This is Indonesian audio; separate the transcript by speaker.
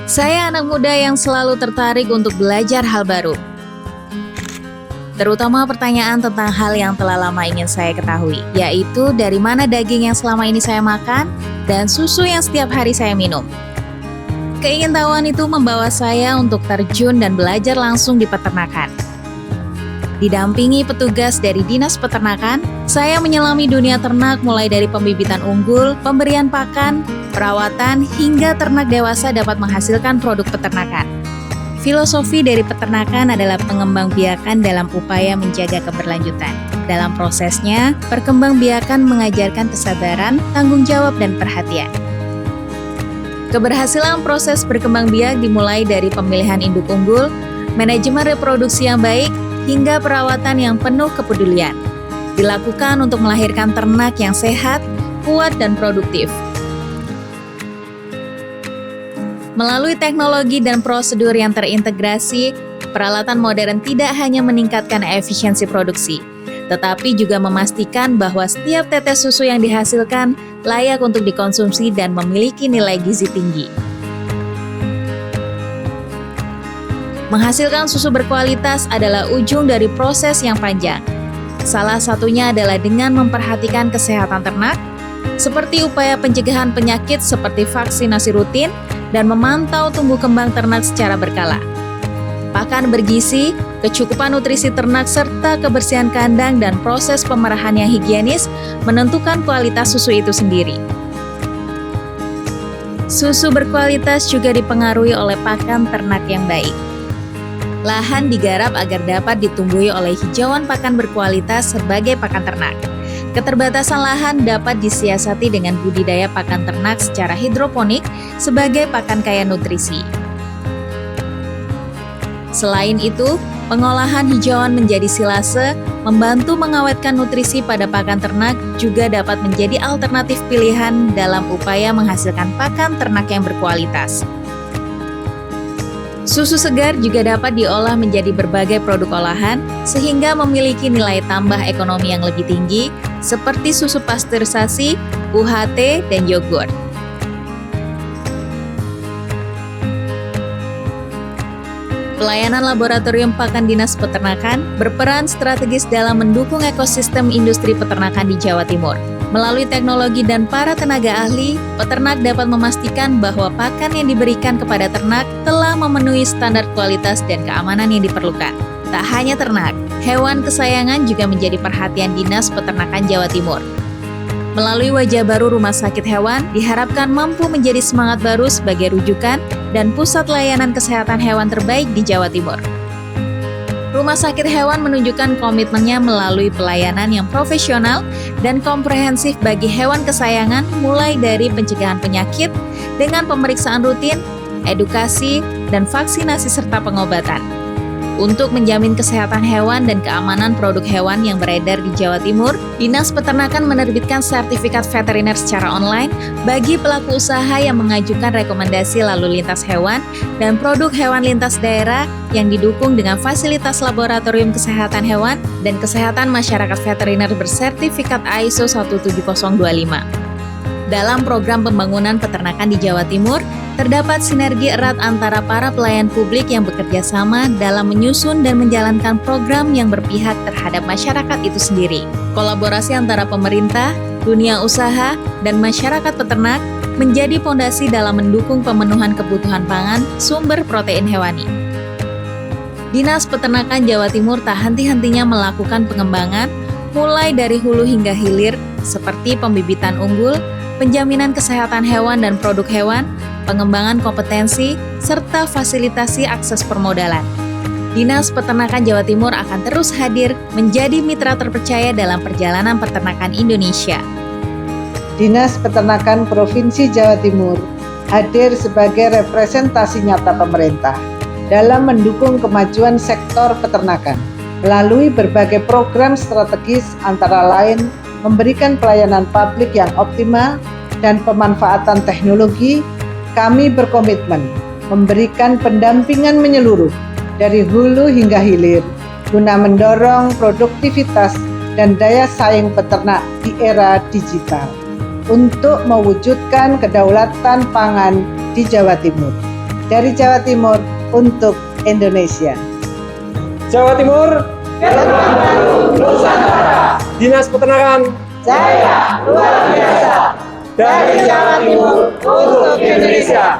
Speaker 1: Saya anak muda yang selalu tertarik untuk belajar hal baru, terutama pertanyaan tentang hal yang telah lama ingin saya ketahui, yaitu dari mana daging yang selama ini saya makan dan susu yang setiap hari saya minum. Keingintahuan itu membawa saya untuk terjun dan belajar langsung di peternakan. Didampingi petugas dari Dinas Peternakan, saya menyelami dunia ternak mulai dari pembibitan unggul, pemberian pakan, perawatan, hingga ternak dewasa dapat menghasilkan produk peternakan. Filosofi dari peternakan adalah pengembangbiakan dalam upaya menjaga keberlanjutan. Dalam prosesnya, perkembangbiakan mengajarkan kesabaran, tanggung jawab, dan perhatian. Keberhasilan proses berkembang biak dimulai dari pemilihan induk unggul, manajemen reproduksi yang baik, hingga perawatan yang penuh kepedulian. Dilakukan untuk melahirkan ternak yang sehat, kuat, dan produktif. Melalui teknologi dan prosedur yang terintegrasi, peralatan modern tidak hanya meningkatkan efisiensi produksi, tetapi juga memastikan bahwa setiap tetes susu yang dihasilkan layak untuk dikonsumsi dan memiliki nilai gizi tinggi. Menghasilkan susu berkualitas adalah ujung dari proses yang panjang. Salah satunya adalah dengan memperhatikan kesehatan ternak, seperti upaya pencegahan penyakit seperti vaksinasi rutin dan memantau tumbuh kembang ternak secara berkala. Pakan bergizi, kecukupan nutrisi ternak serta kebersihan kandang dan proses pemerahan yang higienis menentukan kualitas susu itu sendiri. Susu berkualitas juga dipengaruhi oleh pakan ternak yang baik. Lahan digarap agar dapat ditumbuhi oleh hijauan pakan berkualitas sebagai pakan ternak. Keterbatasan lahan dapat disiasati dengan budidaya pakan ternak secara hidroponik sebagai pakan kaya nutrisi. Selain itu, pengolahan hijauan menjadi silase, membantu mengawetkan nutrisi pada pakan ternak juga dapat menjadi alternatif pilihan dalam upaya menghasilkan pakan ternak yang berkualitas. Susu segar juga dapat diolah menjadi berbagai produk olahan, sehingga memiliki nilai tambah ekonomi yang lebih tinggi, seperti susu pasteurisasi, UHT, dan yogurt. Pelayanan laboratorium pakan Dinas Peternakan berperan strategis dalam mendukung ekosistem industri peternakan di Jawa Timur. Melalui teknologi dan para tenaga ahli, peternak dapat memastikan bahwa pakan yang diberikan kepada ternak telah memenuhi standar kualitas dan keamanan yang diperlukan. Tak hanya ternak, hewan kesayangan juga menjadi perhatian Dinas Peternakan Jawa Timur. Melalui wajah baru Rumah Sakit Hewan, diharapkan mampu menjadi semangat baru sebagai rujukan dan pusat layanan kesehatan hewan terbaik di Jawa Timur. Rumah Sakit Hewan menunjukkan komitmennya melalui pelayanan yang profesional dan komprehensif bagi hewan kesayangan, mulai dari pencegahan penyakit dengan pemeriksaan rutin, edukasi, dan vaksinasi serta pengobatan. Untuk menjamin kesehatan hewan dan keamanan produk hewan yang beredar di Jawa Timur, Dinas Peternakan menerbitkan sertifikat veteriner secara online bagi pelaku usaha yang mengajukan rekomendasi lalu lintas hewan dan produk hewan lintas daerah yang didukung dengan fasilitas laboratorium kesehatan hewan dan kesehatan masyarakat veteriner bersertifikat ISO 17025. Dalam program pembangunan peternakan di Jawa Timur, terdapat sinergi erat antara para pelayan publik yang bekerja sama dalam menyusun dan menjalankan program yang berpihak terhadap masyarakat itu sendiri. Kolaborasi antara pemerintah, dunia usaha, dan masyarakat peternak menjadi fondasi dalam mendukung pemenuhan kebutuhan pangan sumber protein hewani. Dinas Peternakan Jawa Timur tak henti-hentinya melakukan pengembangan mulai dari hulu hingga hilir seperti pembibitan unggul, penjaminan kesehatan hewan dan produk hewan, pengembangan kompetensi, serta fasilitasi akses permodalan. Dinas Peternakan Jawa Timur akan terus hadir menjadi mitra terpercaya dalam perjalanan peternakan Indonesia.
Speaker 2: Dinas Peternakan Provinsi Jawa Timur hadir sebagai representasi nyata pemerintah dalam mendukung kemajuan sektor peternakan melalui berbagai program strategis, antara lain memberikan pelayanan publik yang optimal dan pemanfaatan teknologi. Kami berkomitmen memberikan pendampingan menyeluruh dari hulu hingga hilir guna mendorong produktivitas dan daya saing peternak di era digital untuk mewujudkan kedaulatan pangan di Jawa Timur. dari Jawa Timur untuk Indonesia.
Speaker 3: Jawa Timur, Nusantara. Dinas Peternakan
Speaker 2: Jaya luar biasa
Speaker 3: dari Jawa Timur untuk Indonesia.